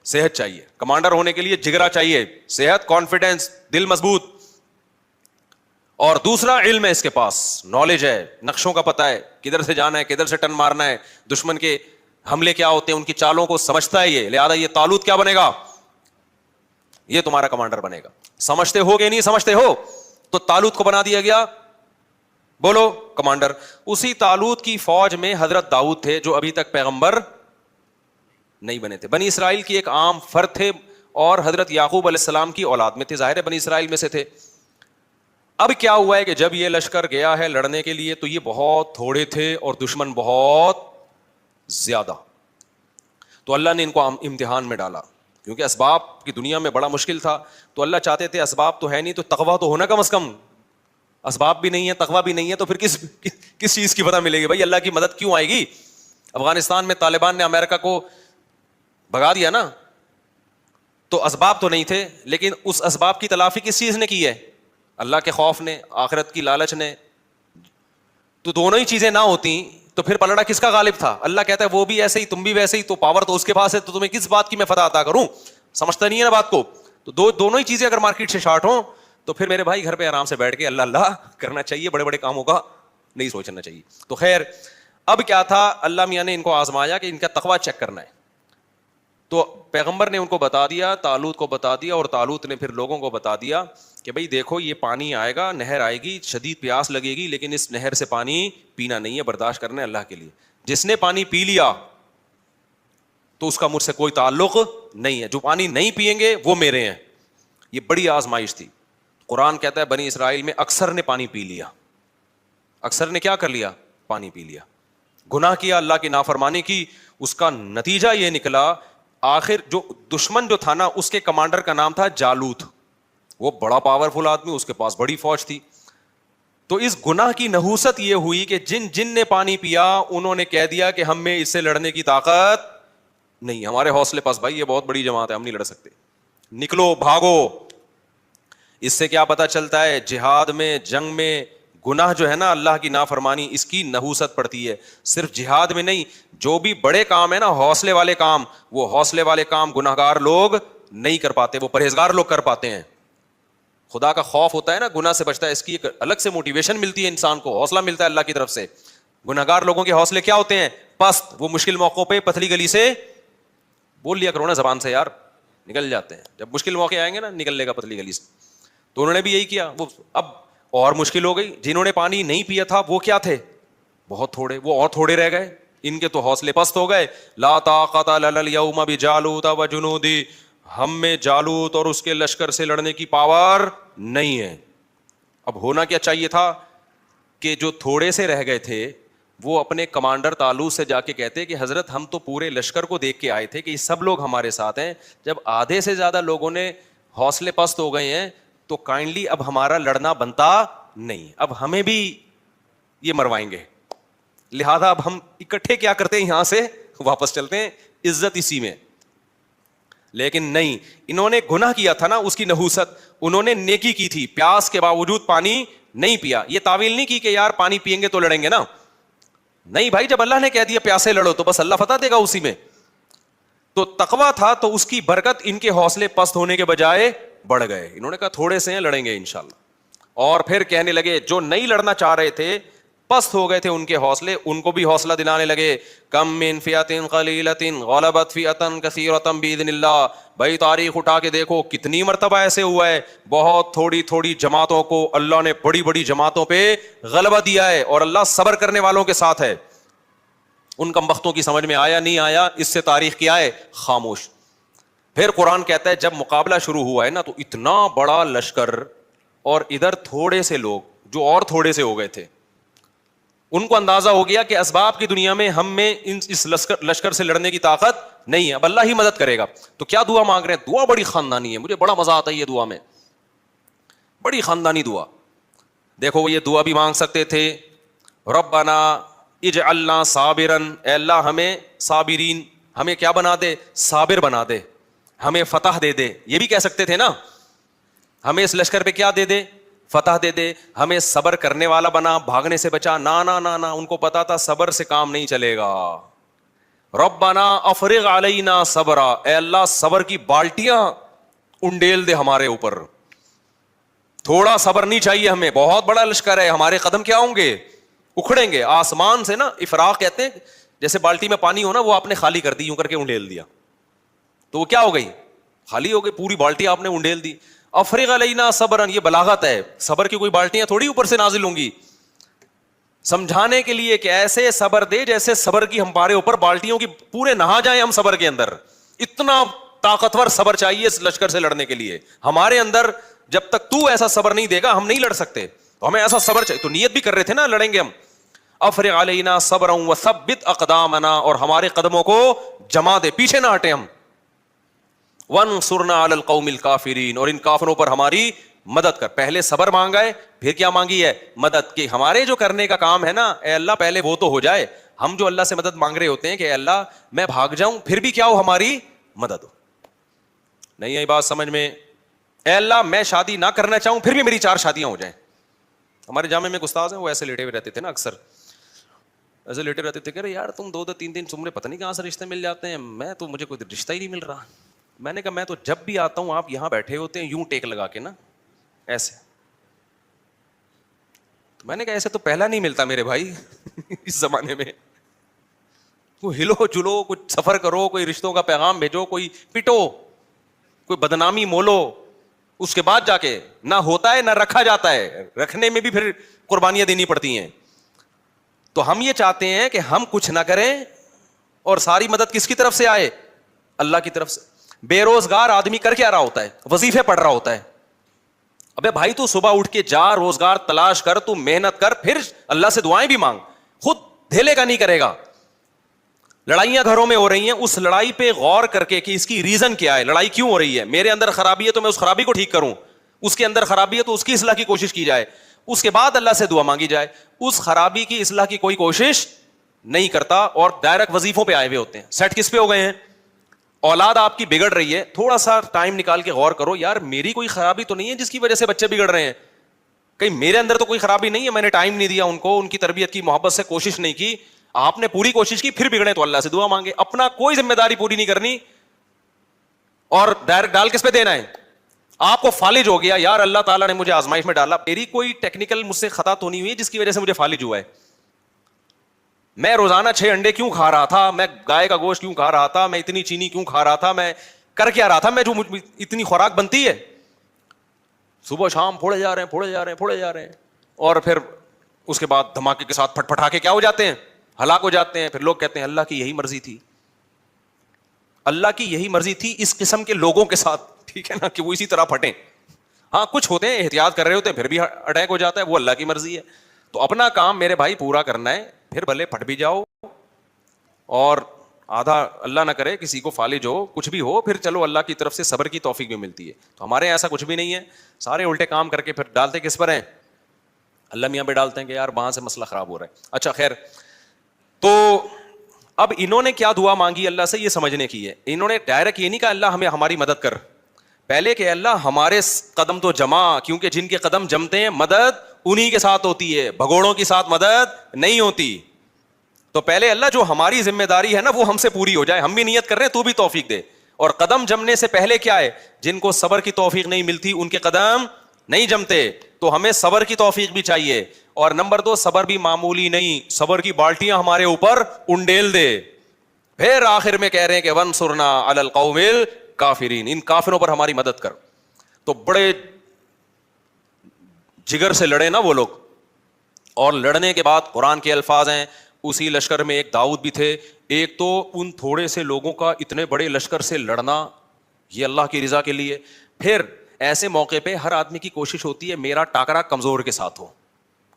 صحت چاہیے. کمانڈر ہونے کے لیے جگرا چاہیے, صحت, کانفیڈینس, دل مضبوط. اور دوسرا علم ہے اس کے پاس, نالج ہے, نقشوں کا پتہ ہے, کدھر سے جانا ہے, کدھر سے ٹن مارنا ہے, دشمن کے حملے کیا ہوتے ہیں, ان کی چالوں کو سمجھتا ہے یہ. لہذا یہ طالوت کیا بنے گا؟ یہ تمہارا کمانڈر بنے گا. سمجھتے ہو کہ نہیں سمجھتے ہو؟ تو طالوت کو بنا دیا گیا, بولو, کمانڈر. اسی طالوت کی فوج میں حضرت داؤد تھے جو ابھی تک پیغمبر نہیں بنے تھے. بنی اسرائیل کی ایک عام فرد تھے اور حضرت یعقوب علیہ السلام کی اولاد میں تھے, ظاہر ہے بنی اسرائیل میں سے تھے. اب کیا ہوا ہے کہ جب یہ لشکر گیا ہے لڑنے کے لیے تو یہ بہت تھوڑے تھے اور دشمن بہت زیادہ. تو اللہ نے ان کو امتحان میں ڈالا, کیونکہ اسباب کی دنیا میں بڑا مشکل تھا. تو اللہ چاہتے تھے اسباب تو ہے نہیں تو تقویٰ تو ہونا کم از کم. اسباب بھی نہیں ہے, تقویٰ بھی نہیں ہے, تو پھر کس چیز کی پتہ ملے گی بھائی, اللہ کی مدد کیوں آئے گی؟ افغانستان میں طالبان نے امریکہ کو بھگا دیا نا, تو اسباب تو نہیں تھے, لیکن اس اسباب کی تلافی کس چیز نے کی ہے؟ اللہ کے خوف نے, آخرت کی لالچ نے. تو دونوں ہی چیزیں نہ ہوتی تو پھر پلڑا کس کا غالب تھا؟ اللہ کہتا ہے وہ بھی ایسے ہی, تم بھی ویسے ہی, تو پاور تو اس کے پاس ہے, تو تمہیں کس بات کی میں فتح عطا کروں؟ سمجھتا نہیں ہے نا بات کو. تو دونوں ہی چیزیں اگر مارکیٹ سے شارٹ ہوں تو پھر میرے بھائی گھر پہ آرام سے بیٹھ کے اللہ اللہ کرنا چاہیے, بڑے بڑے کاموں کا نہیں سوچنا چاہیے. تو خیر, اب کیا تھا, اللہ میاں نے ان کو آزمایا کہ ان کا تقویٰ چیک کرنا ہے. تو پیغمبر نے ان کو بتا دیا, طالوت کو بتا دیا, اور طالوت نے پھر لوگوں کو بتا دیا کہ بھئی دیکھو یہ پانی آئے گا, نہر آئے گی, شدید پیاس لگے گی, لیکن اس نہر سے پانی پینا نہیں ہے, برداشت کرنا ہے اللہ کے لیے. جس نے پانی پی لیا تو اس کا مجھ سے کوئی تعلق نہیں ہے, جو پانی نہیں پیئیں گے وہ میرے ہیں. یہ بڑی آزمائش تھی. قرآن کہتا ہے بنی اسرائیل میں اکثر نے پانی پی لیا. اکثر نے کیا کر لیا؟ پانی پی لیا, گناہ کیا, اللہ کی نافرمانی کی. اس کا نتیجہ یہ نکلا, آخر جو دشمن جو تھا نا اس کے کمانڈر کا نام تھا جالوت, وہ بڑا پاورفل آدمی, اس کے پاس بڑی فوج تھی. تو اس گناہ کی نحوست یہ ہوئی کہ جن نے پانی پیا انہوں نے کہہ دیا کہ ہم میں اس سے لڑنے کی طاقت نہیں, ہمارے حوصلے پاس بھائی یہ بہت بڑی جماعت ہے, ہم نہیں لڑ سکتے, نکلو بھاگو. اس سے کیا پتہ چلتا ہے؟ جہاد میں, جنگ میں گناہ جو ہے نا, اللہ کی نافرمانی, اس کی نحوست پڑتی ہے. صرف جہاد میں نہیں, جو بھی بڑے کام ہے نا, حوصلے والے کام, وہ حوصلے والے کام گناہ گار لوگ نہیں کر پاتے, وہ پرہیزگار لوگ کر پاتے ہیں. خدا کا خوف ہوتا ہے نا, گناہ سے بچتا ہے, اس کی ایک الگ سے موٹیویشن ملتی ہے انسان کو, حوصلہ ملتا ہے اللہ کی طرف سے. گناہ گار لوگوں کے حوصلے کیا ہوتے ہیں؟ پست. وہ مشکل موقعوں پہ پتلی گلی سے بول لیا کرو نا زبان سے, یار نکل جاتے ہیں. جب مشکل موقع آئیں گے نا نکل لے گا پتلی گلی سے. تو انہوں نے بھی یہی کیا. وہ اب اور مشکل ہو گئی, جنہوں نے پانی نہیں پیا تھا وہ کیا تھے؟ بہت تھوڑے, وہ اور تھوڑے رہ گئے, ان کے تو حوصلے پست ہو گئے. لا طاقت لنا اليوم بجالوت وجنودی, ہم میں جالوت اور اس کے لشکر سے لڑنے کی پاور نہیں ہے. اب ہونا کیا چاہیے تھا کہ جو تھوڑے سے رہ گئے تھے وہ اپنے کمانڈر طالوت سے جا کے کہتے کہ حضرت ہم تو پورے لشکر کو دیکھ کے آئے تھے کہ یہ سب لوگ ہمارے ساتھ ہیں, جب آدھے سے زیادہ لوگوں نے حوصلے پست ہو گئے ہیں تو کائنڈلی اب ہمارا لڑنا بنتا نہیں, اب ہمیں بھی یہ مروائیں گے, لہذا اب ہم اکٹھے کیا کرتے ہیں, یہاں سے واپس چلتے ہیں, عزت اسی میں. لیکن نہیں, انہوں نے گناہ کیا تھا نا, اس کی نحوست, انہوں نے نیکی کی تھی, پیاس کے باوجود پانی نہیں پیا. یہ تعویل نہیں کی کہ یار پانی پیئیں گے تو لڑیں گے نا, نہیں بھائی, جب اللہ نے کہہ دیا پیاسے لڑو تو بس اللہ فتح دے گا اسی میں. تو تقویٰ تھا تو اس کی برکت ان کے حوصلے پست ہونے کے بجائے بڑھ گئے. انہوں نے کہا تھوڑے سے ہیں, لڑیں گے انشاءاللہ. اور پھر کہنے لگے, جو نہیں لڑنا چاہ رہے تھے پست ہو گئے تھے ان کے حوصلے, ان کو بھی حوصلہ دلانے لگے. کم من فئۃ قلیلۃ غلبت فئۃ کثیرۃ باذن اللہ. بھائی تاریخ اٹھا کے دیکھو کتنی مرتبہ ایسے ہوا ہے, بہت تھوڑی تھوڑی جماعتوں کو اللہ نے بڑی بڑی جماعتوں پہ غلبہ دیا ہے, اور اللہ صبر کرنے والوں کے ساتھ ہے. ان کمبختوں کی سمجھ میں آیا نہیں آیا، اس سے تاریخ کیا ہے؟ خاموش. پھر قرآن کہتا ہے جب مقابلہ شروع ہوا ہے نا تو اتنا بڑا لشکر اور ادھر تھوڑے سے لوگ جو اور تھوڑے سے ہو گئے تھے، ان کو اندازہ ہو گیا کہ اسباب کی دنیا میں ہم میں اس لشکر سے لڑنے کی طاقت نہیں ہے، اب اللہ ہی مدد کرے گا. تو کیا دعا مانگ رہے ہیں؟ دعا بڑی خاندانی ہے، مجھے بڑا مزہ آتا ہے یہ دعا میں، بڑی خاندانی دعا. دیکھو وہ یہ دعا بھی مانگ سکتے تھے، ربنا اجعلنا صابرن، اے اللہ ہمیں صابرین، ہمیں کیا بنا دے؟ صابر بنا دے، ہمیں فتح دے دے. یہ بھی کہہ سکتے تھے نا، ہمیں اس لشکر پہ کیا دے دے؟ فتح دے دے، ہمیں صبر کرنے والا بنا، بھاگنے سے بچا. نا نا نا نا، ان کو پتا تھا صبر سے کام نہیں چلے گا. ربنا افرغ علینا صبرا، اے اللہ صبر کی بالٹیاں انڈیل دے ہمارے اوپر. تھوڑا صبر نہیں چاہیے ہمیں، بہت بڑا لشکر ہے، ہمارے قدم کیا ہوں گے؟ اکھڑیں گے. آسمان سے نا افراغ کہتے ہیں، جیسے بالٹی میں پانی ہو نا، وہ آپ نے خالی کر دی، یوں کر کے انڈیل دیا تو وہ کیا ہو گئی؟ خالی ہو گئی، پوری بالٹی آپ نے انڈیل دی. افرغ علینا صبرن، یہ بلاغت ہے، صبر کی کوئی بالٹیاں تھوڑی اوپر سے نازل ہوں گی. سمجھانے کے لیے کہ ایسے صبر دے جیسے صبر کی ہمارے اوپر بالٹیوں کی پورے نہا جائیں ہم صبر کے اندر. اتنا طاقتور صبر چاہیے اس لشکر سے لڑنے کے لیے ہمارے اندر. جب تک تو ایسا صبر نہیں دے گا ہم نہیں لڑ سکتے، تو ہمیں ایسا صبر چاہیے. تو نیت بھی کر رہے تھے نا لڑیں گے ہم. افرغ علینا صبرا وثبت اقدامنا، اور ہمارے قدموں کو جما دے، پیچھے نہ ہٹے ہم. وانصرنا علی القوم الکافرین، اور ان کافروں پر ہماری مدد کر. پہلے صبر مانگا ہے، پھر کیا مانگی ہے؟ مدد. کی ہمارے جو کرنے کا کام ہے نا، اے اللہ پہلے وہ تو ہو جائے. ہم جو اللہ سے مدد مانگ رہے ہوتے ہیں کہ اے اللہ میں بھاگ جاؤں پھر بھی کیا ہو؟ ہماری مدد ہو. نہیں آئی بات سمجھ میں؟ اے اللہ میں شادی نہ کرنا چاہوں پھر بھی میری 4 شادیاں ہو جائیں. ہمارے جامع میں استاد ہیں، وہ ایسے لیٹے ہوئے رہتے تھے نا، اکثر ایسے لیٹے رہتے تھے کہ یار تم 2-3 تمہیں پتہ نہیں کہاں سے رشتے مل جاتے ہیں، میں تو مجھے کوئی رشتہ ہی نہیں مل رہا. میں نے کہا میں تو جب بھی آتا ہوں آپ یہاں بیٹھے ہوتے ہیں یوں ٹیک لگا کے نا ایسے. تو میں نے کہا ایسے تو پہلا نہیں ملتا میرے بھائی اس زمانے میں. کوئی ہلو جلو، کچھ سفر کرو، کوئی رشتوں کا پیغام بھیجو، کوئی پٹو، کوئی بدنامی مولو، اس کے بعد جا کے نہ ہوتا ہے نہ رکھا جاتا ہے. رکھنے میں بھی پھر قربانیاں دینی پڑتی ہیں. تو ہم یہ چاہتے ہیں کہ ہم کچھ نہ کریں اور ساری مدد کس کی طرف سے آئے؟ اللہ کی طرف سے. بے روزگار آدمی کر کیا رہا ہوتا ہے؟ وظیفے پڑھ رہا ہوتا ہے. ابے بھائی تو صبح اٹھ کے جا، روزگار تلاش کر، تو محنت کر، پھر اللہ سے دعائیں بھی مانگ. خود دھیلے کا نہیں کرے گا. لڑائیاں گھروں میں ہو رہی ہیں، اس لڑائی پہ غور کر کے کہ اس کی ریزن کیا ہے، لڑائی کیوں ہو رہی ہے. میرے اندر خرابی ہے تو میں اس خرابی کو ٹھیک کروں، اس کے اندر خرابی ہے تو اس کی اصلاح کی کوشش کی جائے، اس کے بعد اللہ سے دعا مانگی جائے. اس خرابی کی اصلاح کی کوئی کوشش نہیں کرتا اور ڈائریکٹ وظیفوں پہ آئے ہوئے ہوتے ہیں. سیٹ کس پہ ہو گئے ہیں؟ اولاد آپ کی بگڑ رہی ہے، تھوڑا سا ٹائم نکال کے غور کرو، یار میری کوئی خرابی تو نہیں ہے جس کی وجہ سے بچے بگڑ رہے ہیں؟ کہیں میرے اندر تو کوئی خرابی نہیں ہے، میں نے ٹائم نہیں دیا ان کو، ان کی تربیت کی، محبت سے کوشش نہیں کی. آپ نے پوری کوشش کی پھر بگڑے تو اللہ سے دعا مانگے. اپنا کوئی ذمہ داری پوری نہیں کرنی اور ڈائریکٹ ڈال کس پہ دینا ہے؟ آپ کو فالج ہو گیا، یار اللہ تعالیٰ نے مجھے آزمائش میں ڈالا، میری کوئی ٹیکنیکل مجھ سے خطا تو نہیں ہوئی جس کی وجہ سے مجھے فالج ہوا ہے. میں روزانہ 6 انڈے کیوں کھا رہا تھا، میں گائے کا گوشت کیوں کھا رہا تھا، میں اتنی چینی کیوں کھا رہا تھا، میں کر کیا رہا تھا، میں جو اتنی خوراک بنتی ہے صبح شام پھوڑے جا رہے ہیں اور پھر اس کے بعد دھماکے کے ساتھ پھٹ پھٹا کے کیا ہو جاتے ہیں؟ ہلاک ہو جاتے ہیں. پھر لوگ کہتے ہیں اللہ کی یہی مرضی تھی. اللہ کی یہی مرضی تھی اس قسم کے لوگوں کے ساتھ، ٹھیک ہے نا، کہ وہ اسی طرح پھٹیں. ہاں کچھ ہوتے ہیں احتیاط کر رہے ہوتے ہیں پھر بھی اٹیک ہو جاتا ہے، وہ اللہ کی مرضی ہے. تو اپنا کام میرے بھائی پورا کرنا ہے، پھر بھلے پھٹ بھی جاؤ اور آدھا اللہ نہ کرے کسی کو فالج ہو، کچھ بھی ہو، پھر چلو اللہ کی طرف سے صبر کی توفیق بھی ملتی ہے. تو ہمارے ایسا کچھ بھی نہیں ہے، سارے الٹے کام کر کے پھر ڈالتے کس پر ہیں؟ اللہ میاں پہ ڈالتے ہیں کہ یار وہاں سے مسئلہ خراب ہو رہا ہے. اچھا خیر، تو اب انہوں نے کیا دعا مانگی اللہ سے یہ سمجھنے کی ہے. انہوں نے ڈائریکٹ یہ نہیں کہا اللہ ہمیں ہماری مدد کر، پہلے کہ اللہ ہمارے قدم تو جما، کیونکہ جن کے قدم جمتے ہیں مدد انہی کے ساتھ ہوتی ہے، بھگوڑوں کے ساتھ مدد نہیں ہوتی. تو پہلے اللہ جو ہماری ذمہ داری ہے نا وہ ہم سے پوری ہو جائے. ہم بھی نیت کر رہے ہیں، تو بھی توفیق دے. اور قدم جمنے سے پہلے کیا ہے؟ جن کو صبر کی توفیق نہیں ملتی ان کے قدم نہیں جمتے، تو ہمیں صبر کی توفیق بھی چاہیے. اور نمبر 2، صبر بھی معمولی نہیں، صبر کی بالٹیاں ہمارے اوپر انڈیل دے. پھر آخر میں کہہ رہے ہیں کہ وانصرنا علی القوم الکافرین، ان کافروں پر ہماری مدد کر. تو بڑے جگر سے لڑے نا وہ لوگ، اور لڑنے کے بعد قرآن کے الفاظ ہیں اسی لشکر میں ایک داؤد بھی تھے. ایک تو ان تھوڑے سے لوگوں کا اتنے بڑے لشکر سے لڑنا یہ اللہ کی رضا کے لیے. پھر ایسے موقع پہ ہر آدمی کی کوشش ہوتی ہے میرا ٹاکرا کمزور کے ساتھ ہو.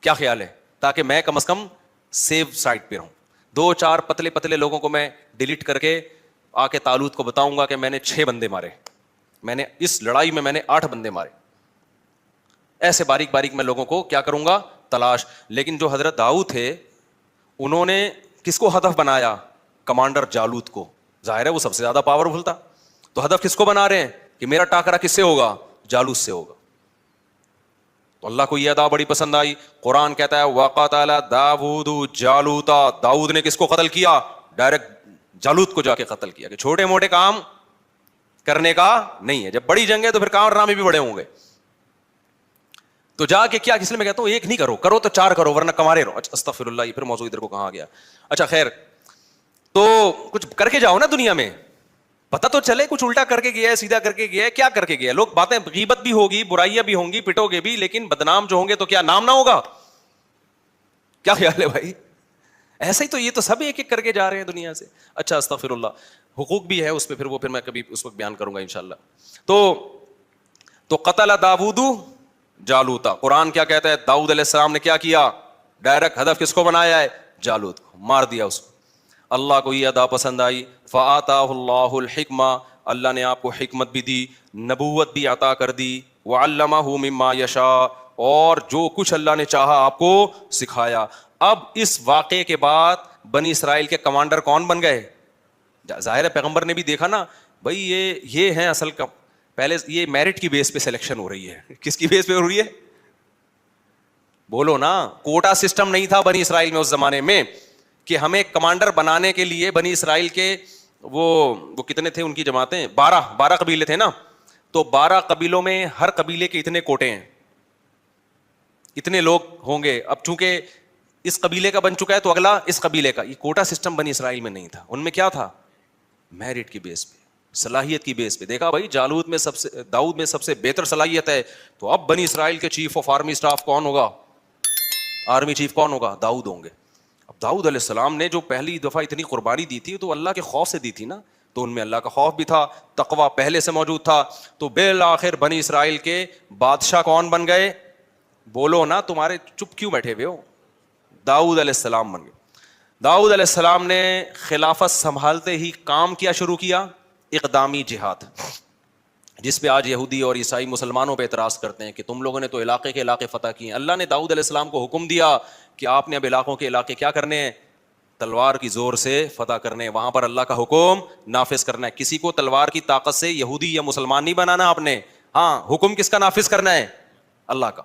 کیا خیال ہے؟ تاکہ میں کم از کم سیو سائڈ پہ رہوں. 2-4 پتلے پتلے لوگوں کو میں ڈیلیٹ کر کے آ کے طالوت کو بتاؤں گا کہ میں نے 6 بندے مارے, میں نے اس لڑائی میں میں نے 8 بندے مارے. ایسے باریک باریک میں لوگوں کو کیا کروں گا, تلاش. لیکن جو حضرت داؤد تھے انہوں نے کس کو ہدف بنایا؟ کمانڈر جالوت کو. ظاہر ہے وہ سب سے زیادہ پاورفل تھا. تو ہدف کس کو بنا رہے ہیں کہ میرا ٹاکرا کس سے ہوگا؟ جالوت سے ہوگا. تو اللہ کو یہ ادا بڑی پسند آئی. قرآن کہتا ہے وَقَتَلَ دَاوُودُ جَالُوتَ, داؤد نے کس کو قتل کیا؟ ڈائریکٹ جالوت کو جا کے قتل کیا. کہ چھوٹے موٹے کام کرنے کا نہیں ہے, جب بڑی جنگ ہے تو پھر کارنامے بھی بڑے ہوں گے. تو جا کے کیا, اس لیے میں کہتا ہوں ایک نہیں کرو, کرو تو 4 کرو ورنہ کمارے رہو. استغفر اللہ, یہ پھر موضوع ادھر کو کہاں گیا. اچھا خیر, تو کچھ کر کے جاؤ نا دنیا میں, پتہ تو چلے کچھ الٹا کر کے گیا ہے, سیدھا کر کے گیا ہے, کیا کر کے گیا ہے. لوگ باتیں, غیبت بھی ہوگی, برائیاں بھی ہوں گی, پٹو گے بھی, لیکن بدنام جو ہوں گے تو کیا نام نہ ہوگا؟ کیا خیال ہے بھائی؟ ایسا ہی تو یہ تو سب ایک ایک کر کے جا رہے ہیں دنیا سے. اچھا استغفر اللہ, حقوق بھی ہے اس پہ, پھر میں کبھی اس وقت بیان کروں گا انشاءاللہ. تو قتل داؤد جالوتا. قرآن کیا کہتا ہے؟ داؤد علیہ السلام نے کیا کیا؟ ڈائریکٹ ہدف کس کو بنایا ہے؟ جالوت کو, مار دیا اس کو. اللہ کو یہ ادا پسند آئی. فآتاہ اللہ الحکمہ, اللہ نے آپ کو حکمت بھی دی, نبوت بھی عطا کر دی. وعلمہ مما یشاء, اور جو کچھ اللہ نے چاہا آپ کو سکھایا. اب اس واقعے کے بعد بنی اسرائیل کے کمانڈر کون بن گئے؟ ظاہر ہے پیغمبر نے بھی دیکھا نا بھائی یہ ہیں اصل کا. پہلے یہ میرٹ کی بیس پہ سلیکشن ہو رہی ہے. کس کی بیس پہ ہو رہی ہے؟ بولو نا. کوٹا سسٹم نہیں تھا بنی اسرائیل میں اس زمانے میں کہ ہمیں کمانڈر بنانے کے لیے بنی اسرائیل کے وہ کتنے تھے ان کی جماعتیں؟ 12 قبیلے تھے نا. تو 12 قبیلوں میں ہر قبیلے کے اتنے کوٹے ہیں, اتنے لوگ ہوں گے. اب چونکہ اس قبیلے کا بن چکا ہے تو اگلا اس قبیلے کا. یہ کوٹا سسٹم بنی اسرائیل میں نہیں تھا. ان میں کیا تھا؟ میرٹ کی بیس پہ, صلاحیت کی بیس پہ. دیکھا بھائی داؤد میں سب سے بہتر صلاحیت ہے, تو اب بنی اسرائیل کے چیف آف آرمی اسٹاف کون ہوگا؟ آرمی چیف کون ہوگا؟ داؤد ہوں گے. اب داؤد علیہ السلام نے جو پہلی دفعہ اتنی قربانی دی تھی تو اللہ کے خوف سے دی تھی نا, تو ان میں اللہ کا خوف بھی تھا, تقویٰ پہلے سے موجود تھا. تو بالآخر بنی اسرائیل کے بادشاہ کون بن گئے؟ بولو نا, تمہارے چپ کیوں بیٹھے ہوئے ہو؟ داؤد علیہ السلام بن گئے. داؤد علیہ السلام نے خلافت سنبھالتے ہی کام کیا شروع کیا؟ اقدامی جہاد, جس پہ آج یہودی اور عیسائی مسلمانوں پہ اعتراض کرتے ہیں کہ تم لوگوں نے تو علاقے کے علاقے فتح کیے. اللہ نے داؤد علیہ السلام کو حکم دیا کہ آپ نے اب علاقوں کے علاقے کیا کرنے ہیں؟ تلوار کی زور سے فتح کرنے ہیں. وہاں پر اللہ کا حکم نافذ کرنا ہے. کسی کو تلوار کی طاقت سے یہودی یا مسلمان نہیں بنانا آپ نے. ہاں, حکم کس کا نافذ کرنا ہے؟ اللہ کا.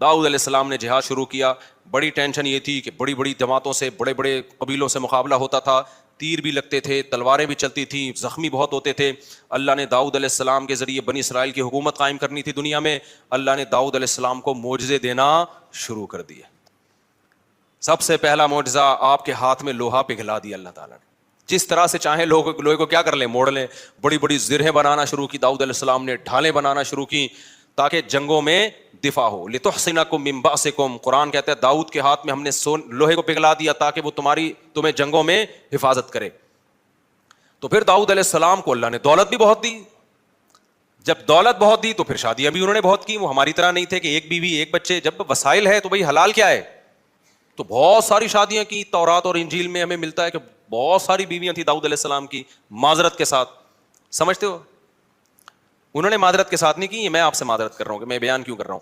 داؤد علیہ السلام نے جہاد شروع کیا. بڑی ٹینشن یہ تھی کہ بڑی بڑی جماعتوں سے, بڑے بڑے قبیلوں سے مقابلہ ہوتا تھا, تیر بھی لگتے تھے, تلواریں بھی چلتی تھیں, زخمی بہت ہوتے تھے. اللہ نے داؤد علیہ السلام کے ذریعے بنی اسرائیل کی حکومت قائم کرنی تھی دنیا میں. اللہ نے داؤد علیہ السلام کو معجزے دینا شروع کر دیے. سب سے پہلا معجزہ, آپ کے ہاتھ میں لوہا پگھلا دیا اللہ تعالیٰ نے. جس طرح سے چاہیں لوہے کو کیا کر لیں, موڑ لیں. بڑی بڑی زرہیں بنانا شروع کی داؤد علیہ السلام نے, ڈھالیں بنانا شروع کی تاکہ جنگوں میں دفاع ہو. لتحصنکم من بأسکم, قرآن کہتا ہے داؤد کے ہاتھ میں ہم نے لوہے کو پگھلا دیا تاکہ وہ تمہیں جنگوں میں حفاظت کرے. تو پھر داؤد علیہ السلام کو اللہ نے دولت بھی بہت دی. جب دولت بہت دی تو پھر شادیاں بھی انہوں نے بہت کی. وہ ہماری طرح نہیں تھے کہ ایک بیوی ایک بچے. جب وسائل ہے تو بھائی حلال کیا ہے, تو بہت ساری شادیاں کی. تورات اور انجیل میں ہمیں ملتا ہے کہ بہت ساری بیویاں تھیں داؤد علیہ السلام کی, معذرت کے ساتھ. سمجھتے ہو, انہوں نے معذرت کے ساتھ نہیں کی. یہ میں آپ سے معذرت کر رہا ہوں کہ میں بیان کیوں کر رہا ہوں.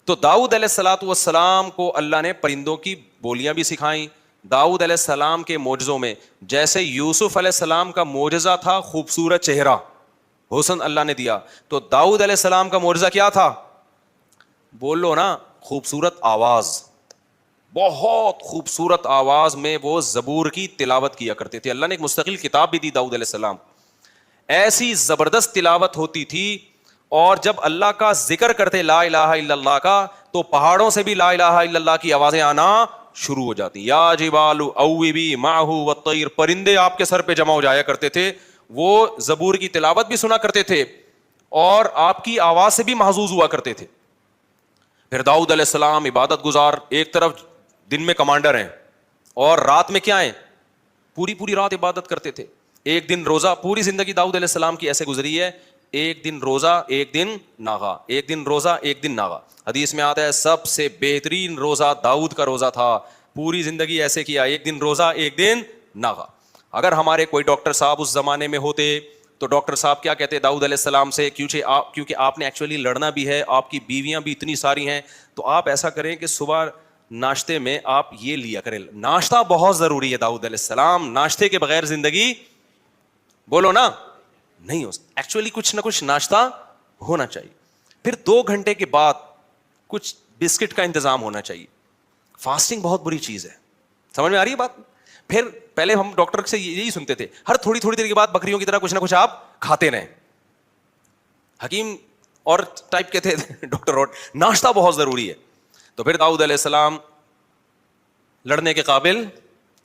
تو داؤد علیہ السلام کو اللہ نے پرندوں کی بولیاں بھی سکھائیں. داؤد علیہ السلام کے معجزوں میں جیسے یوسف علیہ السلام کا معجزہ تھا خوبصورت چہرہ, حسن اللہ نے دیا, تو داؤد علیہ السلام کا معجزہ کیا تھا؟ بولو نا, خوبصورت آواز. بہت خوبصورت آواز میں وہ زبور کی تلاوت کیا کرتے تھے. اللہ نے ایک مستقل کتاب بھی دی داؤد علیہ السلام. ایسی زبردست تلاوت ہوتی تھی, اور جب اللہ کا ذکر کرتے لا الہ الا اللہ کا, تو پہاڑوں سے بھی لا الہ الا اللہ کی آوازیں آنا شروع ہو جاتی. یا جبال اوبی معہ والطیر, پرندے آپ کے سر پہ جمع ہو جایا کرتے تھے. وہ زبور کی تلاوت بھی سنا کرتے تھے اور آپ کی آواز سے بھی محظوظ ہوا کرتے تھے. پھر داؤد علیہ السلام عبادت گزار, ایک طرف دن میں کمانڈر ہیں, اور رات میں کیا ہے, پوری پوری رات عبادت کرتے تھے. ایک دن روزہ, پوری زندگی داؤد علیہ السلام کی ایسے گزری ہے, ایک دن روزہ ایک دن ناغا, ایک دن روزہ ایک دن ناغا. حدیث میں آتا ہے سب سے بہترین روزہ داؤد کا روزہ تھا, پوری زندگی ایسے کیا, ایک دن روزہ ایک دن ناغا. اگر ہمارے کوئی ڈاکٹر صاحب اس زمانے میں ہوتے تو ڈاکٹر صاحب کیا کہتے داؤد علیہ السلام سے, کیونکہ آپ نے ایکچولی لڑنا بھی ہے, آپ کی بیویاں بھی اتنی ساری ہیں, تو آپ ایسا کریں کہ صبح ناشتے میں آپ یہ لیا کریں. ناشتہ بہت ضروری ہے داؤد علیہ السلام, ناشتے کے بغیر زندگی بولو نا نہیں ہو, ایکچولی کچھ نہ کچھ ناشتہ ہونا چاہیے. پھر 2 گھنٹے کے بعد کچھ بسکٹ کا انتظام ہونا چاہیے. فاسٹنگ بہت بری چیز ہے, سمجھ میں آ رہی ہے بات. پھر پہلے ہم ڈاکٹر سے یہی سنتے تھے, ہر تھوڑی دیر کے بعد بکریوں کی طرح کچھ نہ کچھ آپ کھاتے رہیں. حکیم اور ٹائپ کے تھے ڈاکٹر, اور ناشتہ بہت ضروری ہے. تو پھر داؤد علیہ السلام لڑنے کے قابل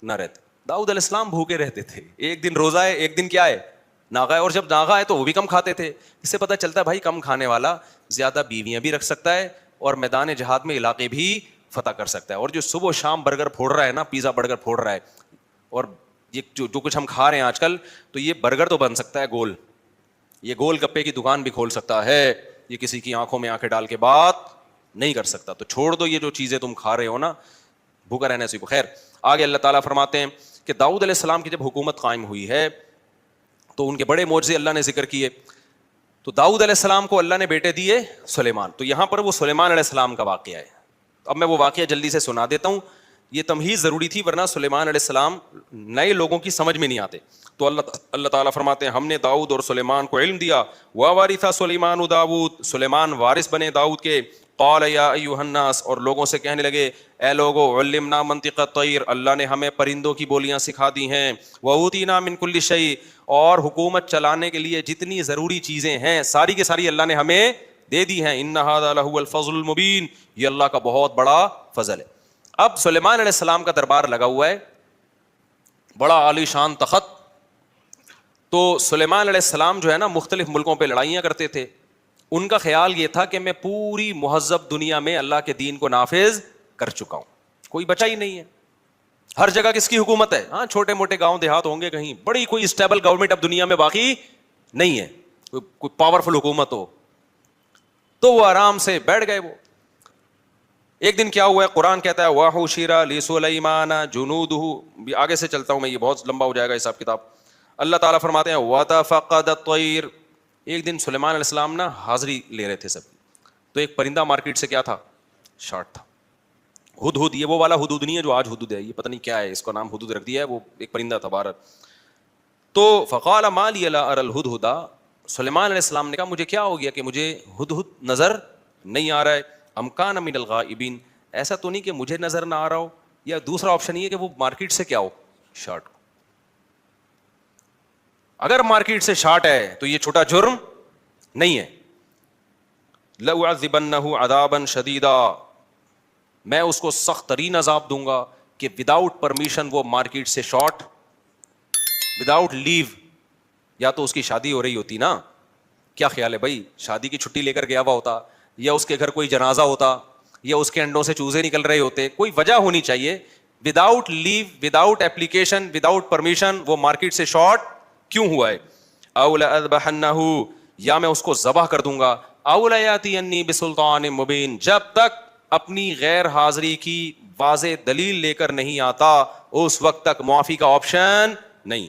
نہ رہتے. داؤد علیہ السلام بھوکے رہتے تھے, ایک دن روزہ ہے ایک دن کیا ہے ناغا ہے, اور جب ناغا ہے تو وہ بھی کم کھاتے تھے. اس سے پتہ چلتا ہے بھائی کم کھانے والا زیادہ بیویاں بھی رکھ سکتا ہے اور میدان جہاد میں علاقے بھی فتح کر سکتا ہے. اور جو صبح و شام برگر پھوڑ رہا ہے نا, پیزا برگر پھوڑ رہا ہے, اور یہ جو کچھ ہم کھا رہے ہیں آج کل, تو یہ برگر تو بن سکتا ہے گول, یہ گول گپے کی دکان بھی کھول سکتا ہے, یہ کسی کی آنکھوں میں آنکھیں ڈال کے بات نہیں کر سکتا. تو چھوڑ دو یہ جو چیزیں تم کھا رہے ہو نا, بھوکا رہنے سے. خیر آگے اللہ تعالیٰ فرماتے ہیں کہ داؤد علیہ السلام کی جب حکومت قائم ہوئی ہے تو ان کے بڑے معجزے اللہ نے ذکر کیے. تو داؤد علیہ السلام کو اللہ نے بیٹے دیے سلیمان. تو یہاں پر وہ سلیمان علیہ السلام کا واقعہ ہے. اب میں وہ واقعہ جلدی سے سنا دیتا ہوں, یہ تمہید ضروری تھی ورنہ سلیمان علیہ السلام نئے لوگوں کی سمجھ میں نہیں آتے. تو اللہ تعالیٰ فرماتے ہیں ہم نے داؤد اور سلیمان کو علم دیا. وَوَرِثَ سلیمان داؤد, سلیمان وارث بنے داؤد کے. قال یا ایھا الناس, اور لوگوں سے کہنے لگے اے لوگو, علمنا منطق الطیر, اللہ نے ہمیں پرندوں کی بولیاں سکھا دی ہیں. وَأُوتِینَا مِن كُلِّ شَیْءٍ, اور حکومت چلانے کے لیے جتنی ضروری چیزیں ہیں ساری کی ساری اللہ نے ہمیں دے دی ہیں. ان ھذا لہو الفضل المبین, یہ اللہ کا بہت بڑا فضل ہے. اب سلیمان علیہ السلام کا دربار لگا ہوا ہے, بڑا عالی شان تخت. تو سلیمان علیہ السلام جو ہے نا مختلف ملکوں پہ لڑائیاں کرتے تھے. ان کا خیال یہ تھا کہ میں پوری مہذب دنیا میں اللہ کے دین کو نافذ کر چکا ہوں, کوئی بچا ہی نہیں ہے. ہر جگہ کس کی حکومت ہے؟ ہاں چھوٹے موٹے گاؤں دیہات ہوں گے کہیں, بڑی کوئی اسٹیبل گورنمنٹ اب دنیا میں باقی نہیں ہے, کوئی پاورفل حکومت ہو. تو وہ آرام سے بیٹھ گئے. وہ ایک دن کیا ہوا ہے, قرآن کہتا ہے وَحُشِرَ لِسُلَیْمَانَ جُنُودُهُ, آگے سے چلتا ہوں میں, یہ بہت لمبا ہو جائے گا حساب کتاب. اللہ تعالیٰ فرماتے ہیں وَتَفَقَّدَ الطَّيْرُ, ایک دن سلیمان علیہ السلام نا حاضری لے رہے تھے سب, تو ایک پرندہ مارکیٹ سے کیا تھا, شارٹ تھا. ہدہد, یہ وہ والا ہدہد نہیں ہے جو آج ہدہد ہے, یہ پتہ نہیں کیا ہے, اس کا نام ہدہد رکھ دیا ہے, وہ ایک پرندہ تھا بھارت. تو فقال ما لی لا اری الہدہد, سلیمان علیہ السلام نے کہا مجھے کیا ہو گیا کہ مجھے ہدہد نظر نہیں آ رہا ہے. ام کان من الغائبین, ایسا تو نہیں کہ مجھے نظر نہ آ رہا ہو, یا دوسرا آپشن یہ ہے کہ وہ مارکیٹ سے کیا ہو, شارٹ. اگر مارکیٹ سے شارٹ ہے تو یہ چھوٹا جرم نہیں ہے. لَأُعَذِّبَنَّهُ عَذَابًا شَدِيدًا, میں اس کو سخت ترین عذاب دوں گا کہ وداؤٹ پرمیشن وہ مارکیٹ سے شارٹ, وداؤٹ لیو. یا تو اس کی شادی ہو رہی ہوتی نا, کیا خیال ہے بھائی, شادی کی چھٹی لے کر گیا ہوا ہوتا, یا اس کے گھر کوئی جنازہ ہوتا, یا اس کے انڈوں سے چوزے نکل رہے ہوتے, کوئی وجہ ہونی چاہیے. وداؤٹ لیو, وداؤٹ اپلیکیشن, وداؤٹ پرمیشن وہ مارکیٹ سے شارٹ کیوں ہوا ہے. او لأذبحنہ, یا میں اس کو ذبح کر دوں گا. او لیاتینی بسلطان مبین, جب تک اپنی غیر حاضری کی واضح دلیل لے کر نہیں آتا اس وقت تک معافی کا آپشن نہیں.